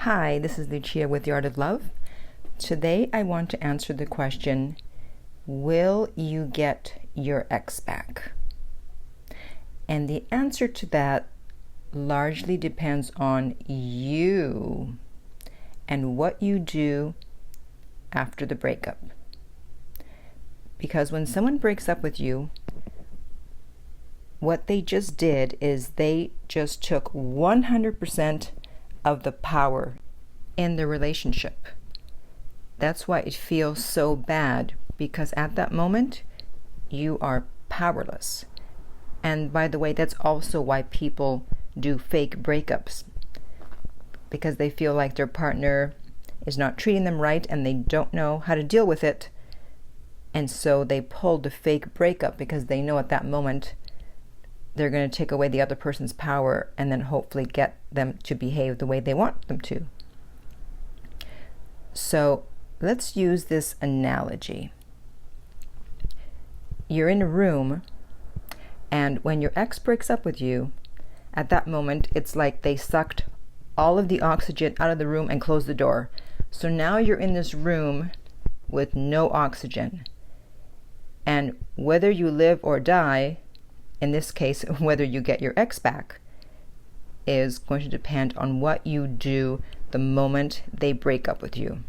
Hi, this is Lucia with The Art of Love. Today I want to answer the question, will you get your ex back? And the answer to that largely depends on you and what you do after the breakup. Because when someone breaks up with you, what they just did is they just took 100% of the power in the relationship. That's why it feels so bad, because at that moment, you are powerless. And by the way, that's also why people do fake breakups, because they feel like their partner is not treating them right and they don't know how to deal with it. And so they pull the fake breakup because they know at that moment they're going to take away the other person's power and then hopefully get them to behave the way they want them to. So let's use this analogy. You're in a room, and when your ex breaks up with you, at that moment, it's like they sucked all of the oxygen out of the room and closed the door. So now you're in this room with no oxygen. And whether you live or die, in this case, whether you get your ex back, is going to depend on what you do the moment they break up with you.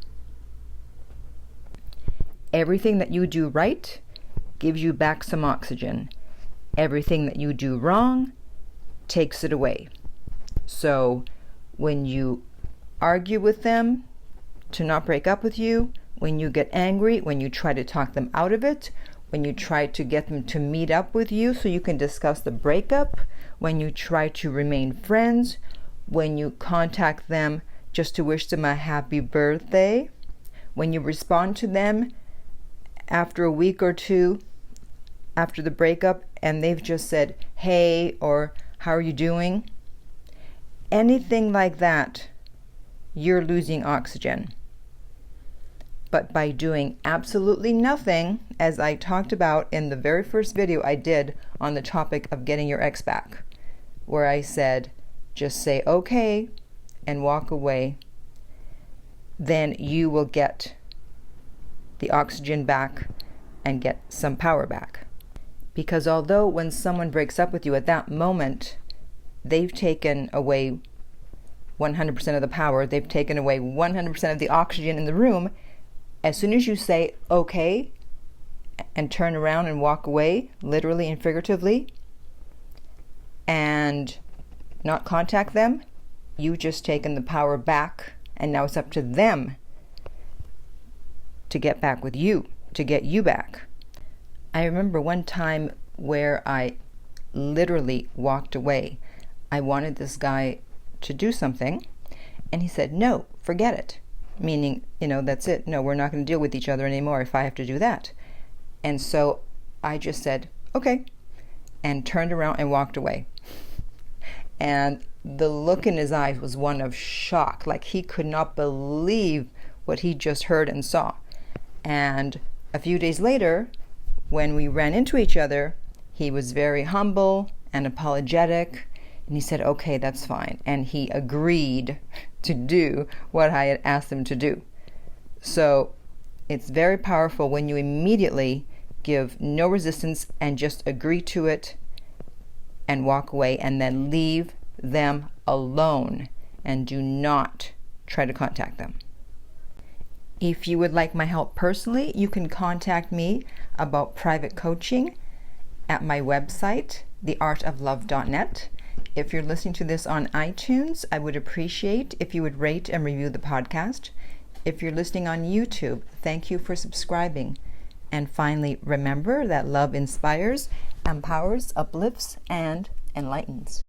Everything that you do right gives you back some oxygen. Everything that you do wrong takes it away. So when you argue with them to not break up with you, when you get angry, when you try to talk them out of it, when you try to get them to meet up with you so you can discuss the breakup, when you try to remain friends, when you contact them just to wish them a happy birthday, when you respond to them after a week or two after the breakup and they've just said, hey, or how are you doing? Anything like that, you're losing oxygen. But by doing absolutely nothing, as I talked about in the very first video I did on the topic of getting your ex back, where I said, just say okay and walk away, then you will get the oxygen back and get some power back. Because although when someone breaks up with you at that moment, they've taken away 100% of the power, they've taken away 100% of the oxygen in the room, as soon as you say okay and turn around and walk away, literally and figuratively, and not contact them, you've just taken the power back, and now it's up to them to get back with you, to get you back. I remember one time where I literally walked away. I wanted this guy to do something, and he said, no, forget it. Meaning, that's it. No, we're not going to deal with each other anymore if I have to do that. And so I just said, okay, and turned around and walked away. And the look in his eyes was one of shock, like he could not believe what he just heard and saw. And a few days later, when we ran into each other, he was very humble and apologetic. And he said, okay, that's fine. And he agreed to do what I had asked him to do. So it's very powerful when you immediately give no resistance and just agree to it and walk away, and then leave them alone and do not try to contact them. If you would like my help personally, you can contact me about private coaching at my website, theartoflove.net. If you're listening to this on iTunes, I would appreciate if you would rate and review the podcast. If you're listening on YouTube, thank you for subscribing. And finally, remember that love inspires, empowers, uplifts, and enlightens.